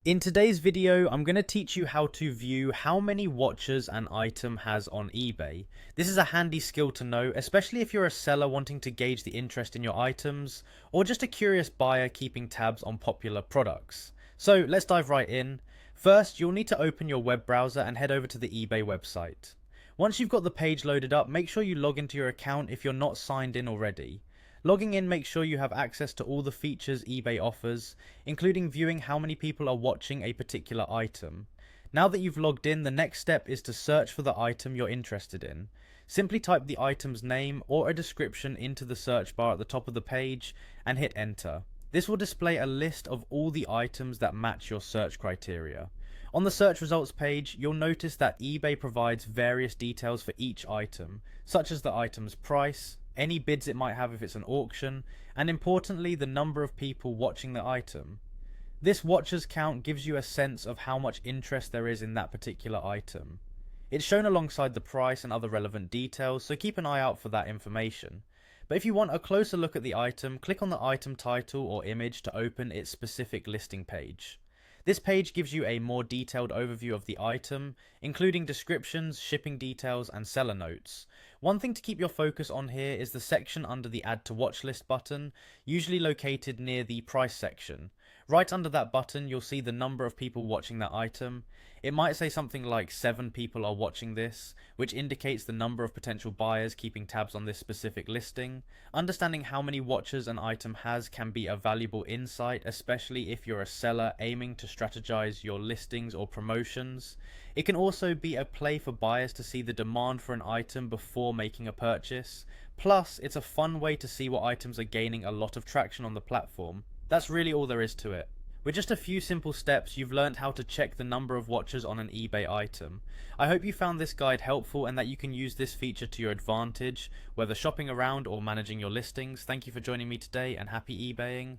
In today's video, I'm going to teach you how to view how many watches an item has on eBay. This is a handy skill to know, especially if you're a seller wanting to gauge the interest in your items, or just a curious buyer keeping tabs on popular products. So let's dive right in. First, you'll need to open your web browser and head over to the eBay website. Once you've got the page loaded up, make sure you log into your account if you're not signed in already. Logging in makes sure you have access to all the features eBay offers, including viewing how many people are watching a particular item. Now that you've logged in, the next step is to search for the item you're interested in. Simply type the item's name or a description into the search bar at the top of the page and hit enter. This will display a list of all the items that match your search criteria. On the search results page, you'll notice that eBay provides various details for each item, such as the item's price, any bids it might have if it's an auction, and importantly, the number of people watching the item. This watchers count gives you a sense of how much interest there is in that particular item. It's shown alongside the price and other relevant details, so keep an eye out for that information. But if you want a closer look at the item, click on the item title or image to open its specific listing page. This page gives you a more detailed overview of the item, including descriptions, shipping details, and seller notes. One thing to keep your focus on here is the section under the Add to Watch List button, usually located near the price section. Right under that button, you'll see the number of people watching that item. It might say something like 7 people are watching this, which indicates the number of potential buyers keeping tabs on this specific listing. Understanding how many watchers an item has can be a valuable insight, especially if you're a seller aiming to strategize your listings or promotions. It can also be a play for buyers to see the demand for an item before making a purchase. Plus, it's a fun way to see what items are gaining a lot of traction on the platform. That's really all there is to it. With just a few simple steps, you've learned how to check the number of watchers on an eBay item. I hope you found this guide helpful and that you can use this feature to your advantage, whether shopping around or managing your listings. Thank you for joining me today and happy eBaying.